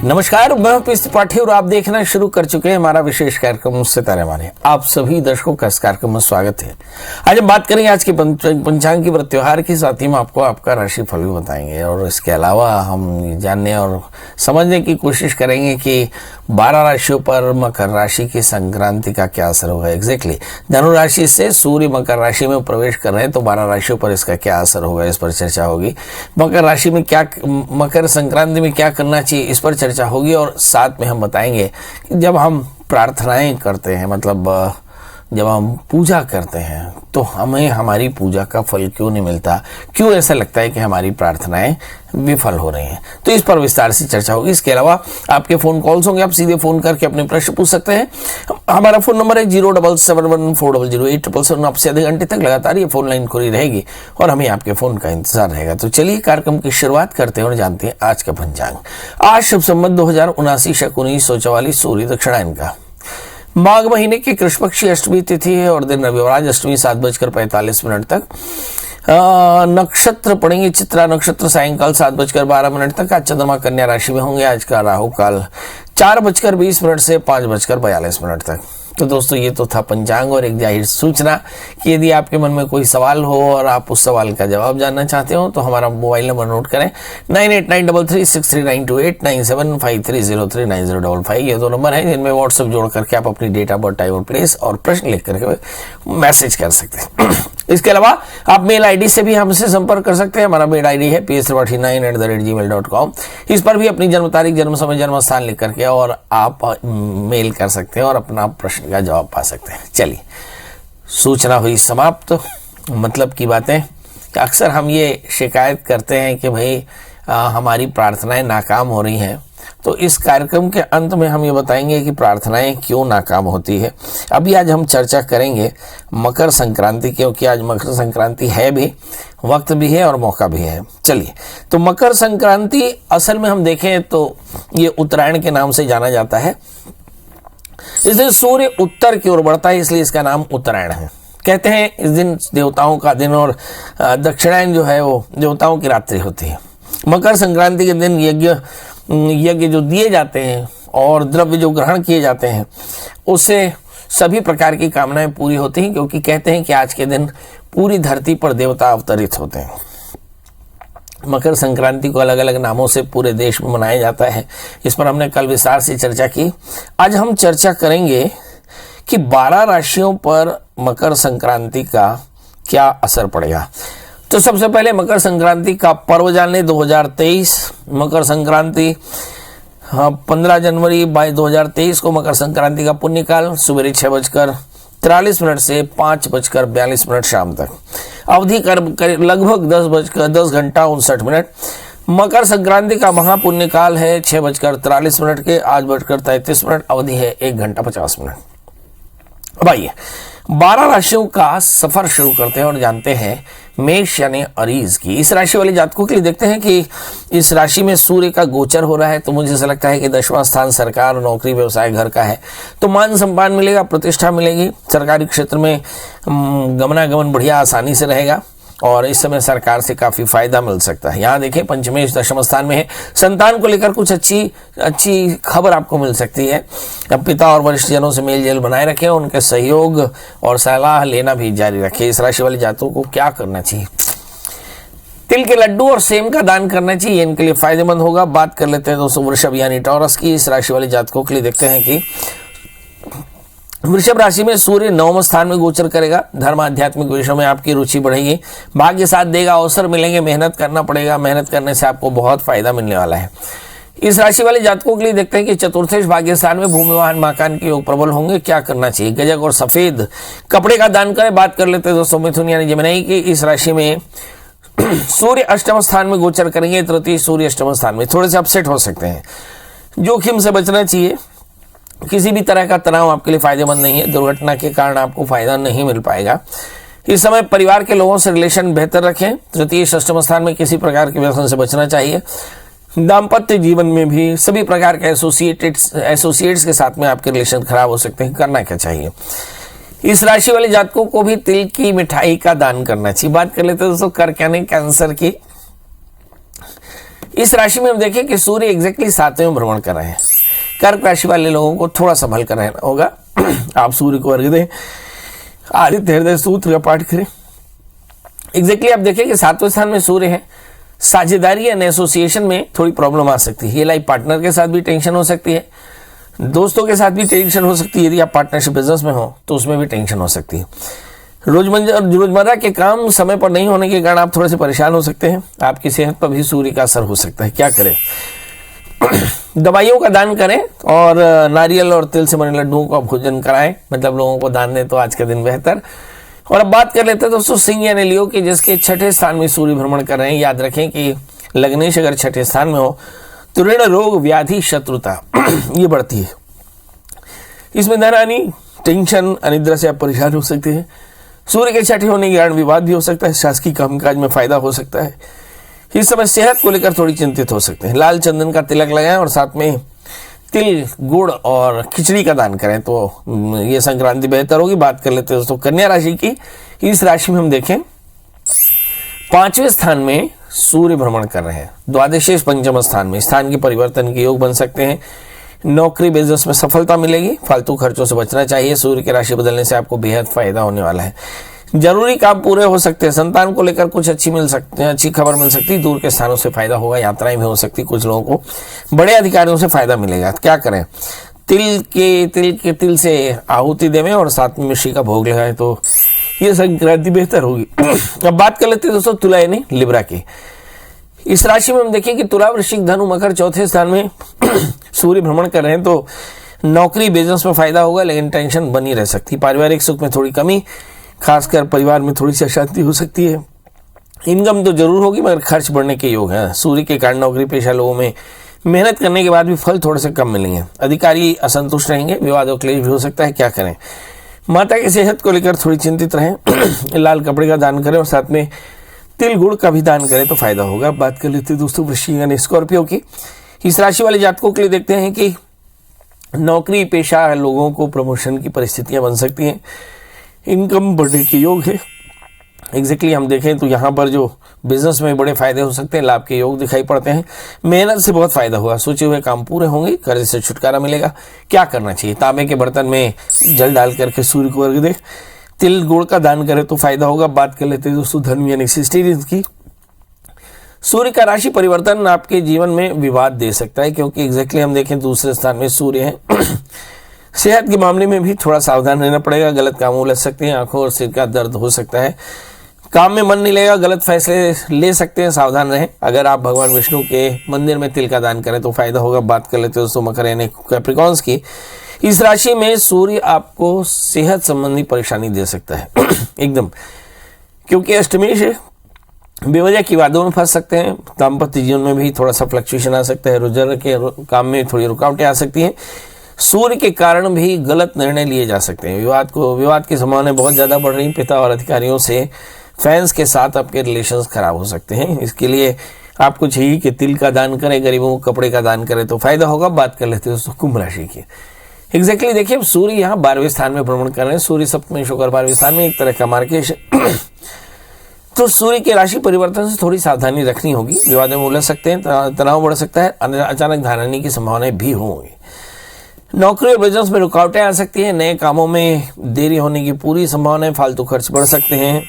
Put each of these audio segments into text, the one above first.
नमस्कार, मैं पीएस त्रिपाठी और आप देखना शुरू कर चुके हैं हमारा विशेष कार्यक्रम सितारे माने। आप सभी दर्शकों का इस कार्यक्रम में स्वागत है। आज हम बात करेंगे आज के पंचांग की व्रत त्योहार की, साथ ही में आपको आपका राशिफल भी बताएंगे और इसके अलावा हम जानने और समझने की कोशिश करेंगे कि 12 राशियों पर मकर राशि की संक्रांति का क्या असर होगा। एग्जैक्टली धनु राशि से सूर्य मकर राशि में प्रवेश कर रहे हैं, तो 12 राशियों पर इसका क्या असर होगा, इस पर चर्चा होगी। मकर राशि में क्या, मकर संक्रांति में क्या करना चाहिए, इस पर चर्चा होगी। और साथ में हम बताएंगे कि जब हम प्रार्थनाएं करते हैं, मतलब जब हम पूजा करते हैं, तो हमें हमारी पूजा का फल क्यों नहीं मिलता, क्यों ऐसा लगता है कि हमारी प्रार्थनाएं विफल हो रही हैं, तो इस पर विस्तार से चर्चा होगी। इसके अलावा आपके फोन कॉल्स होंगे, आप सीधे फोन करके अपने प्रश्न पूछ सकते हैं। हमारा फोन नंबर है 07714000877। आपसे आधे घंटे तक लगातार ये फोन लाइन खुली रहेगी और हमें आपके फोन का इंतजार रहेगा। तो चलिए कार्यक्रम की शुरुआत करते हैं और जानते हैं आज का पंचांग। आज शुभ संवत 2079 शक 1944 सूर्य दक्षिणायन का माघ महीने की कृष्ण पक्ष की अष्टमी तिथि है और दिन रविवार अष्टमी 7:45 तक। नक्षत्र पड़ेंगे चित्रा नक्षत्र, सायंकाल 7:12 तक। आज चंद्रमा कन्या राशि में होंगे। आज का राहु काल 4:20 से 5:42 तक। तो दोस्तों, ये तो था पंचांग और एक जाहिर सूचना कि यदि आपके मन में कोई सवाल हो और आप उस सवाल का जवाब जानना चाहते हो तो हमारा मोबाइल नंबर नोट करें 9893363928 9753039055। ये दो नंबर है जिनमें व्हाट्सएप जोड़ करके आप अपनी डेट ऑफ बर्थ, टाइम और प्लेस और प्रश्न लिख करके मैसेज कर सकते हैं। इसके अलावा आप मेल आईडी से भी हमसे संपर्क कर सकते हैं। हमारा मेल आईडी है psripathi9@gmail.com। इस पर भी अपनी जन्म तारीख, जन्म समय, जन्म स्थान लिख करके और आप मेल कर सकते हैं और अपना प्रश्न का जवाब पा सकते हैं। चलिए, सूचना हुई समाप्त। मतलब की बातें, अक्सर हम ये शिकायत करते हैं कि भाई हमारी प्रार्थनाएं नाकाम हो रही हैं, तो इस कार्यक्रम के अंत में हम ये बताएंगे कि प्रार्थनाएं क्यों नाकाम होती है। अभी आज हम चर्चा करेंगे मकर संक्रांति, क्योंकि आज मकर संक्रांति है भी, वक्त भी है और मौका भी है। चलिए, तो मकर संक्रांति असल में हम देखें तो ये उत्तरायण के नाम से जाना जाता है। इस दिन सूर्य उत्तर की ओर बढ़ता है, इसलिए इसका नाम उत्तरायण है। कहते हैं इस दिन देवताओं का दिन और दक्षिणायन जो है वो देवताओं की रात्रि होती है। मकर संक्रांति के दिन यज्ञ जो दिए जाते हैं और द्रव्य जो ग्रहण किए जाते हैं, उससे सभी प्रकार की कामनाएं पूरी होती हैं, क्योंकि कहते हैं कि आज के दिन पूरी धरती पर देवता अवतरित होते हैं। मकर संक्रांति को अलग अलग नामों से पूरे देश में मनाया जाता है। इस पर हमने कल विस्तार से चर्चा की। आज हम चर्चा करेंगे कि 12 राशियों पर मकर संक्रांति का क्या असर पड़ेगा। तो सबसे पहले मकर संक्रांति का पर्व जान लें। 2023 मकर संक्रांति 15 जनवरी 2023 को मकर संक्रांति का पुण्यकाल सुबह 6:43 से 5:42 शाम तक। अवधि लगभग 10 घंटा 59 मकर संक्रांति का महापुण्यकाल है 6:43 के 8:33। अवधि है 1 घंटा 50 मिनट। अब आइए 12 राशियों का सफर शुरू करते हैं और जानते हैं मेष यानी अरीज की। इस राशि वाले जातकों के लिए देखते हैं कि इस राशि में सूर्य का गोचर हो रहा है, तो मुझे ऐसा लगता है कि 10वां स्थान सरकार, नौकरी, व्यवसाय, घर का है, तो मान सम्मान मिलेगा, प्रतिष्ठा मिलेगी। सरकारी क्षेत्र में गमनागमन बढ़िया आसानी से रहेगा और इस समय सरकार से काफी फायदा मिल सकता है। यहाँ देखें पंचमेश 10वें स्थान में है। संतान को लेकर कुछ अच्छी खबर आपको मिल सकती है। अब पिता और वरिष्ठ जनों से मेल जोल बनाए रखें, उनके सहयोग और सलाह लेना भी जारी रखें। इस राशि वाले जातकों को क्या करना चाहिए? तिल के लड्डू और सेम का दान करना चाहिए, इनके लिए फायदेमंद होगा। बात कर लेते हैं दोस्तों वृषभ यानी टॉरस की। इस राशि वाले जातकों के लिए देखते हैं कि वृषभ राशि में सूर्य 9वें स्थान में गोचर करेगा। धर्म आध्यात्मिक विषयों में आपकी रुचि बढ़ेगी, भाग्य साथ देगा, अवसर मिलेंगे, मेहनत करना पड़ेगा, मेहनत करने से आपको बहुत फायदा मिलने वाला है। इस राशि वाले जातकों के लिए देखते हैं कि चतुर्थेश भाग्य स्थान में भूमि वाहन मकान के योग प्रबल होंगे। क्या करना चाहिए? गजक और सफेद कपड़े का दान करें। बात कर लेते हैं दोस्तों मिथुन यानी जमिनी की। इस राशि में सूर्य 8वें स्थान में गोचर करेंगे। तृतीय सूर्य 8वें स्थान में, थोड़े से अपसेट हो सकते हैं, जोखिम से बचना चाहिए। किसी भी तरह का तनाव आपके लिए फायदेमंद नहीं है। दुर्घटना के कारण आपको फायदा नहीं मिल पाएगा। इस समय परिवार के लोगों से रिलेशन बेहतर रखें। तृतीय 6वें स्थान में किसी प्रकार के व्यसन से बचना चाहिए। दाम्पत्य जीवन में भी सभी प्रकार के एसोसिएट्स के साथ में आपके रिलेशन खराब हो सकते हैं। करना क्या चाहिए? इस राशि वाले जातकों को भी तिल की मिठाई का दान करना चाहिए। बात कर लेते हैं दोस्तों कर्क यानी कैंसर की। इस राशि में हम देखें कि सूर्य एग्जैक्टली 7वें में भ्रमण कर रहे हैं। कर्क राशि वाले लोगों को थोड़ा संभल कर रहना होगा। आप सूर्य को अर्घ्य दें, आदित्य हृदय सूत्र का पाठ करें। एग्जैक्टली आप देखें कि 7वें स्थान में सूर्य है। साझेदारी एंड एसोसिएशन में थोड़ी प्रॉब्लम आ सकती है। ये लाइफ पार्टनर के साथ भी टेंशन हो सकती है, दोस्तों के साथ भी टेंशन हो सकती है। यदि आप पार्टनरशिप बिजनेस में हो तो उसमें भी टेंशन हो सकती है। रोजमर्रा के काम समय पर नहीं होने के कारण आप थोड़े से परेशान हो सकते हैं। आपकी सेहत पर भी सूर्य का असर हो सकता है। क्या करें? दवाइयों का दान करें और नारियल और तिल से बने लड्डुओं का भोजन कराएं, मतलब लोगों को दान दें तो आज के दिन बेहतर। और अब बात कर लेते हैं दोस्तों सिंह यानी लियो की, जिसके 6ठे स्थान में सूर्य भ्रमण कर रहे हैं। याद रखें कि लग्नेश अगर 6ठे स्थान में हो तो ऋण, रोग, व्याधि, शत्रुता ये बढ़ती है। इसमें धन हानि, टेंशन, अनिद्रा से आप परेशान हो सकते हैं। सूर्य के 6ठे होने के कारण विवाद भी हो सकता है। शासकीय कामकाज में फायदा हो सकता है। इस समय सेहत को लेकर थोड़ी चिंतित हो सकते हैं। लाल चंदन का तिलक लगाएं और साथ में तिल, गुड़ और खिचड़ी का दान करें तो ये संक्रांति बेहतर होगी। बात कर लेते हैं दोस्तों कन्या राशि की। इस राशि में हम देखें 5वें स्थान में सूर्य भ्रमण कर रहे हैं। द्वादशेष पंचम स्थान में स्थान के परिवर्तन के योग बन सकते हैं। नौकरी बिजनेस में सफलता मिलेगी। फालतू खर्चों से बचना चाहिए। सूर्य की राशि बदलने से आपको बेहद फायदा होने वाला है। जरूरी काम पूरे हो सकते हैं। संतान को लेकर कुछ अच्छी खबर मिल सकती है। दूर के स्थानों से फायदा होगा। यात्राएं भी हो सकती। कुछ लोगों को बड़े अधिकारियों से फायदा मिलेगा। क्या करें? तिल से आहुति देवें और साथ में मिश्री का भोग लगाएं तो ये संक्रांति बेहतर होगी। अब बात कर लेते हैं दोस्तों तुला यानी लिब्रा की। इस राशि में हम देखें कि तुला, वृश्चिक, धनु, मकर 4थे स्थान में सूर्य भ्रमण कर रहे हैं तो नौकरी बिजनेस में फायदा होगा, लेकिन टेंशन बनी रह सकती है। पारिवारिक सुख में थोड़ी कमी, खासकर परिवार में थोड़ी सी अशांति हो सकती है। इनकम तो जरूर होगी मगर खर्च बढ़ने के योग हैं। सूर्य के कारण नौकरी पेशा लोगों में मेहनत करने के बाद भी फल थोड़े से कम मिलेंगे। अधिकारी असंतुष्ट रहेंगे। विवाद और क्लेश भी हो सकता है। क्या करें? माता की सेहत को लेकर थोड़ी चिंतित रहें। लाल कपड़े का दान करें और साथ में तिल, गुड़ का भी दान करें तो फायदा होगा। बात कर लेते हैं दोस्तों वृश्चिक यानी स्कॉर्पियो की। इस राशि वाले जातकों के लिए देखते हैं कि नौकरी पेशा लोगों को प्रमोशन की परिस्थितियां बन सकती हैं। इनकम बढ़ने के योग है। एग्जैक्टली हम देखें तो यहाँ पर जो बिजनेस में बड़े फायदे हो सकते हैं, लाभ के योग दिखाई पड़ते हैं। मेहनत से बहुत फायदा होगा। सोचे हुए काम पूरे होंगे। कर्ज से छुटकारा मिलेगा। क्या करना चाहिए? तांबे के बर्तन में जल डाल करके सूर्य को अर्घ्य दे, तिल, गुड़ का दान करें तो फायदा होगा। बात कर लेते हैं दोस्तों धनु यानी सिस्टीरियस की। सूर्य का राशि परिवर्तन आपके जीवन में विवाद दे सकता है, क्योंकि एग्जैक्टली हम देखें दूसरे स्थान में सूर्य है। सेहत के मामले में भी थोड़ा सावधान रहना पड़ेगा। गलत कामों उलझ सकते हैं। आंखों और सिर का दर्द हो सकता है। काम में मन नहीं लगेगा। गलत फैसले ले सकते हैं। सावधान रहें। अगर आप भगवान विष्णु के मंदिर में तिल का दान करें तो फायदा होगा। बात कर लेते हैं दोस्तों मकर यानी कैप्रिकॉर्न्स की। इस राशि में सूर्य आपको सेहत संबंधी परेशानी दे सकता है एकदम, क्योंकि अष्टमेश है। बेवजह की वादों में फंस सकते हैं। दाम्पत्य जीवन में भी थोड़ा सा फ्लक्चुएशन आ सकता है। रोजगार के काम में थोड़ी रुकावटें आ सकती हैं। सूर्य के कारण भी गलत निर्णय लिए जा सकते हैं। विवाद की संभावनाएं बहुत ज्यादा बढ़ रही। पिता और अधिकारियों से, फैंस के साथ आपके रिलेशंस खराब हो सकते हैं। इसके लिए आपको चाहिए कि तिल का दान करें, गरीबों को कपड़े का दान करें तो फायदा होगा। बात कर लेते हैं दोस्तों कुंभ राशि की। एग्जैक्टली देखिए सूर्य यहाँ 12वें स्थान में भ्रमण कर रहे हैं। सूर्य सप्तम शुक्र 12वें स्थान में, एक तरह का मार्केश है। तो सूर्य की राशि परिवर्तन से थोड़ी सावधानी रखनी होगी। विवादों में उलझ सकते हैं। तनाव बढ़ सकता है। अचानक धारानी की संभावनाएं भी होंगी। नौकरी और बिजनेस में रुकावटें आ सकती हैं। नए कामों में देरी होने की पूरी संभावना है। फालतू खर्च बढ़ सकते हैं।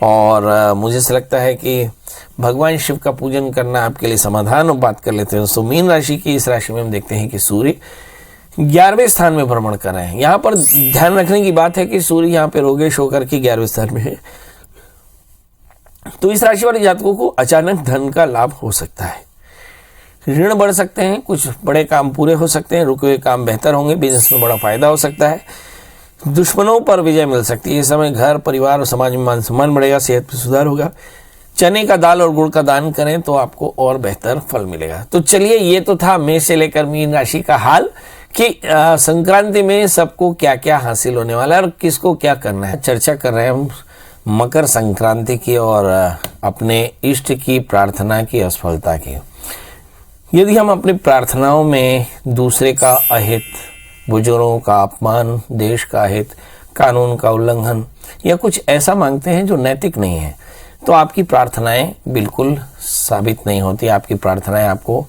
और मुझे ऐसा लगता है कि भगवान शिव का पूजन करना आपके लिए समाधान। और बात कर लेते हैं दोस्तों मीन राशि की। इस राशि में हम देखते हैं कि सूर्य 11वें स्थान में भ्रमण कर रहे हैं। यहाँ पर ध्यान रखने की बात है कि सूर्य यहाँ पे रोगेश होकर के 11वें स्थान में है। तो इस राशि वाले जातकों को अचानक धन का लाभ हो सकता है। ऋण बढ़ सकते हैं। कुछ बड़े काम पूरे हो सकते हैं। रुके हुए काम बेहतर होंगे। बिजनेस में बड़ा फायदा हो सकता है। दुश्मनों पर विजय मिल सकती है। इस समय घर, परिवार और समाज में मान सम्मान बढ़ेगा। सेहत में सुधार होगा। चने का दाल और गुड़ का दान करें तो आपको और बेहतर फल मिलेगा। तो चलिए, ये तो था मेष से लेकर मीन राशि का हाल कि संक्रांति में सबको क्या क्या हासिल होने वाला है और किसको क्या करना है। चर्चा कर रहे हैं हम मकर संक्रांति की और अपने इष्ट की प्रार्थना की असफलता की। यदि हम अपनी प्रार्थनाओं में दूसरे का अहित, बुजुर्गों का अपमान, देश का हित, कानून का उल्लंघन या कुछ ऐसा मांगते हैं जो नैतिक नहीं है, तो आपकी प्रार्थनाएं बिल्कुल साबित नहीं होती, आपकी प्रार्थनाएं आपको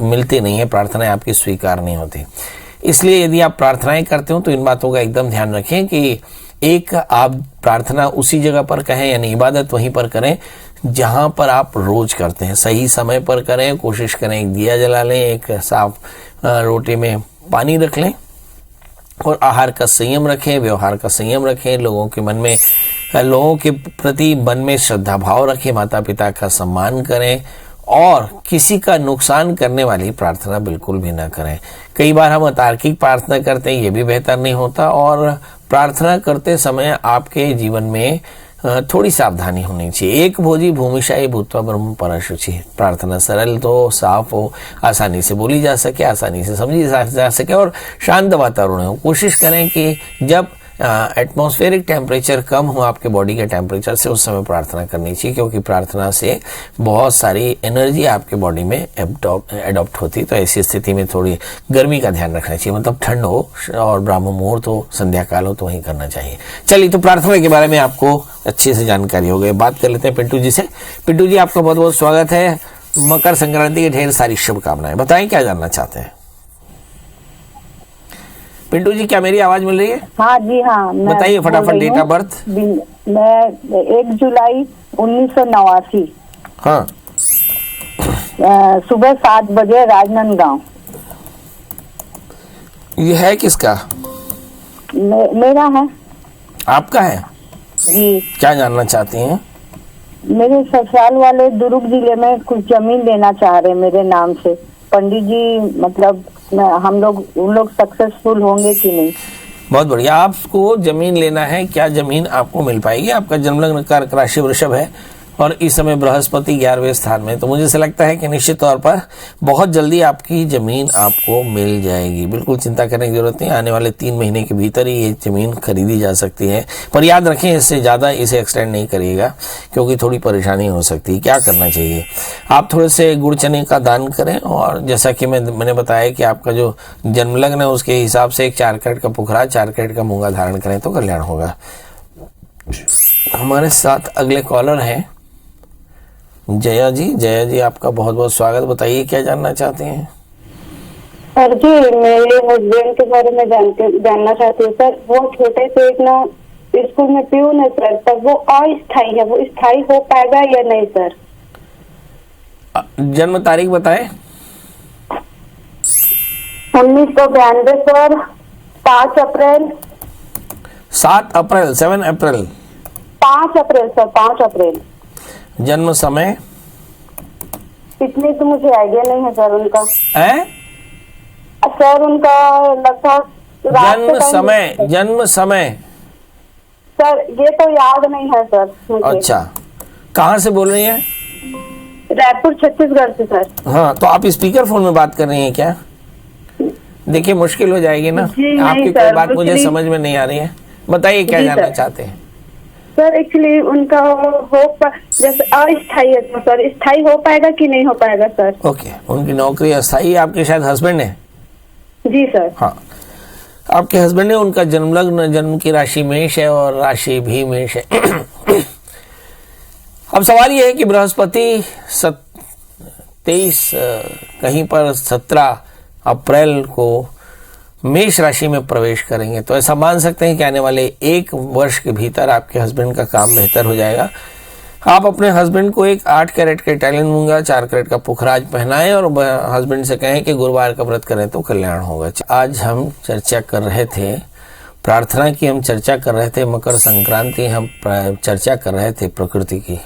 मिलती नहीं है, प्रार्थनाएं आपकी स्वीकार नहीं होती। इसलिए यदि आप प्रार्थनाएं करते हो तो इन बातों का एकदम ध्यान रखें कि एक आप प्रार्थना उसी जगह पर कहें, यानी इबादत वहीं पर करें जहां पर आप रोज करते हैं। सही समय पर करें, कोशिश करें एक दिया जला लें, एक साफ रोटी में पानी रख लें और आहार का संयम रखें, व्यवहार का संयम रखें, लोगों के प्रति मन में श्रद्धा भाव रखें, माता पिता का सम्मान करें और किसी का नुकसान करने वाली प्रार्थना बिल्कुल भी ना करें। कई बार हम अतार्किक प्रार्थना करते हैं, ये भी बेहतर नहीं होता। और प्रार्थना करते समय आपके जीवन में थोड़ी सावधानी होनी चाहिए। एक भोजी भूमिशाई भूत्वा ब्रह्म परशुचि। प्रार्थना सरल तो, साफ हो, आसानी से बोली जा सके, आसानी से समझी जा सके और शांत वातावरण हो। कोशिश करें कि जब एटमॉस्फेरिक टेम्परेचर कम हो आपके बॉडी के टेम्परेचर से, उस समय प्रार्थना करनी चाहिए, क्योंकि प्रार्थना से बहुत सारी एनर्जी आपके बॉडी में एडॉप्ट होती है। तो ऐसी स्थिति में थोड़ी गर्मी का ध्यान रखना चाहिए, मतलब ठंड हो और ब्राह्म मुहूर्त हो, संध्या काल हो, तो वहीं करना चाहिए। चलिए, तो प्रार्थना के बारे में आपको अच्छे से जानकारी हो गई। बात कर लेते हैं पिंटू जी से। पिंटू जी, आपका बहुत बहुत स्वागत है। मकर संक्रांति की ढेर सारी शुभकामनाएं। बताएं क्या जानना चाहते हैं पिंटू जी? क्या मेरी आवाज मिल रही है? हाँ जी, हाँ। बताइए फटाफट डेट ऑफ बर्थ। मैं 1 जुलाई 1989। हाँ। सुबह 7 बजे, राजनांदगांव। ये है किसका? मेरा है। आपका है जी। क्या जानना चाहती हैं? मेरे ससुराल वाले दुर्ग जिले में कुछ जमीन लेना चाह रहे हैं मेरे नाम से। पंडित जी, मतलब उन लोग सक्सेसफुल होंगे कि नहीं? बहुत बढ़िया। आपको जमीन लेना है, क्या जमीन आपको मिल पाएगी? आपका जन्मलग्न कर्क राशि वृषभ है और इस समय बृहस्पति 11वें स्थान में, तो मुझे ऐसा लगता है कि निश्चित तौर पर बहुत जल्दी आपकी जमीन आपको मिल जाएगी। बिल्कुल चिंता करने की जरूरत नहीं, आने वाले 3 महीने के भीतर ही ये जमीन खरीदी जा सकती है। पर याद रखें, इससे ज़्यादा इसे एक्सटेंड नहीं करिएगा, क्योंकि थोड़ी परेशानी हो सकती है। क्या करना चाहिए? आप थोड़े से गुड़ चने का दान करें, और जैसा कि मैंने बताया कि आपका जो जन्मलग्न है उसके हिसाब से एक 4 कैरेट का पुखरा, 4 कैरेट का मूंगा धारण करें तो कल्याण होगा। हमारे साथ अगले कॉलर हैं जया जी। जया जी, आपका बहुत बहुत स्वागत। बताइए क्या जानना चाहते हैं? सर जी, मेरे हस्बैंड के बारे में जानना चाहती हूँ सर। वो छोटे से एक ना स्कूल में प्यून है सर, पर वो अस्थायी है, वो स्थायी हो पाएगा या नहीं सर? जन्म तारीख बताएं। 1992 सर, 5 अप्रैल। 7 अप्रैल, 7 अप्रैल। 5 अप्रैल सर, 5 अप्रैल। जन्म समय? इतनी तो मुझे आइडिया नहीं है सर उनका। है सर उनका लगभग जन्म समय सर ये तो याद नहीं है सर मुझे। अच्छा, कहाँ से बोल रही हैं? रायपुर, छत्तीसगढ़ से सर। हाँ, तो आप स्पीकर फोन में बात कर रही हैं क्या? देखिए, मुश्किल हो जाएगी ना, आपकी कोई बात मुझे समझ में नहीं आ रही है। बताइए क्या जानना चाहते हैं? सर एक्चुअली उनका जैसे अस्थायी है तो सर, स्थायी हो पाएगा कि नहीं हो पाएगा सर? ओके, उनकी नौकरी अस्थायी। आपके शायद हस्बैंड है? जी सर। हाँ, आपके हस्बैंड है, उनका जन्मलग्न, जन्म की राशि मेष है और राशि भी मेष है। अब सवाल यह है कि बृहस्पति 23 कहीं पर 17 अप्रैल को मेष राशि में प्रवेश करेंगे, तो ऐसा मान सकते हैं कि आने वाले 1 वर्ष के भीतर आपके हस्बैंड का काम बेहतर हो जाएगा। आप अपने हस्बैंड को एक 8 कैरेट का इटालियन मूंगा, 4 कैरेट का पुखराज पहनाएं और हस्बैंड से कहें कि गुरुवार का व्रत करें तो कल्याण होगा। आज हम चर्चा कर रहे थे प्रार्थना की, हम चर्चा कर रहे थे मकर संक्रांति, हम चर्चा कर रहे थे प्रकृति की।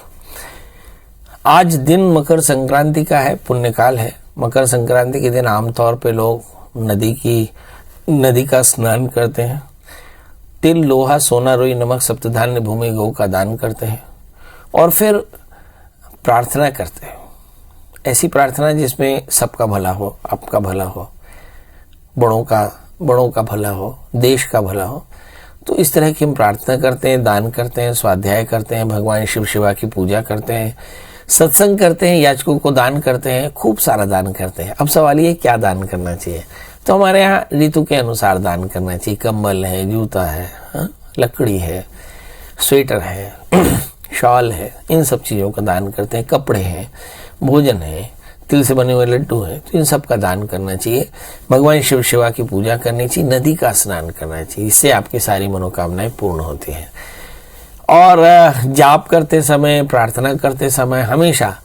आज दिन मकर संक्रांति का है, पुण्यकाल है। मकर संक्रांति के दिन आमतौर पे लोग नदी का स्नान करते हैं, तिल, लोहा, सोना, रुई, नमक, सप्तधान्य, भूमि, गौ का दान करते हैं और फिर प्रार्थना करते हैं। ऐसी प्रार्थना जिसमें सबका भला हो, आपका भला हो, बड़ों का भला हो, देश का भला हो। तो इस तरह की हम प्रार्थना करते हैं, दान करते हैं, स्वाध्याय करते हैं, भगवान शिव शिवा की पूजा करते हैं, सत्संग करते हैं, याचकों को दान करते हैं, खूब सारा दान करते हैं। अब सवाल ये क्या दान करना चाहिए? तो हमारे यहाँ ऋतु के अनुसार दान करना चाहिए। कंबल है, जूता है, लकड़ी है, स्वेटर है, शॉल है, इन सब चीज़ों का दान करते हैं, कपड़े हैं, भोजन है, तिल से बने हुए लड्डू हैं, तो इन सब का दान करना चाहिए। भगवान शिव शिवा की पूजा करनी चाहिए, नदी का स्नान करना चाहिए, इससे आपकी सारी मनोकामनाएं पूर्ण होती हैं। और जाप करते समय, प्रार्थना करते समय हमेशा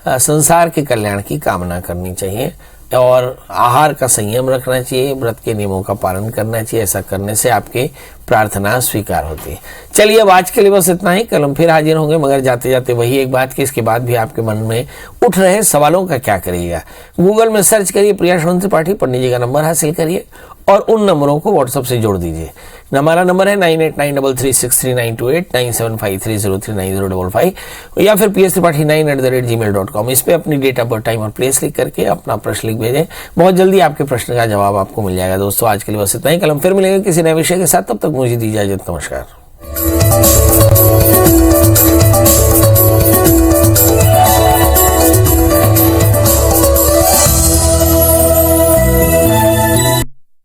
संसार के कल्याण की कामना करनी चाहिए और आहार का संयम रखना चाहिए, व्रत के नियमों का पालन करना चाहिए। ऐसा करने से आपकी प्रार्थना स्वीकार होती है। चलिए अब आज के लिए बस इतना ही, कल हम फिर हाजिर होंगे, मगर जाते जाते वही एक बात कि इसके बाद भी आपके मन में उठ रहे सवालों का क्या करिएगा। गूगल में सर्च करिए प्रियांशु त्रिपाठी, पंडित जी का नंबर हासिल करिए और उन नंबरों को व्हाट्सएप से जोड़ दीजिए। हमारा नंबर है 9893363928, 9753039055 या फिर pstripathi9@gmail.com। इस पे अपनी डेट ऑफ बर्थ, टाइम और प्लेस लिख करके अपना प्रश्न लिख भेजें। बहुत जल्दी आपके प्रश्न का जवाब आपको मिल जाएगा। दोस्तों आज के लिए बस इतना ही, कल हम फिर मिलेंगे किसी नए विषय के साथ। तब तक मुझे दीजिए इजाजत, नमस्कार।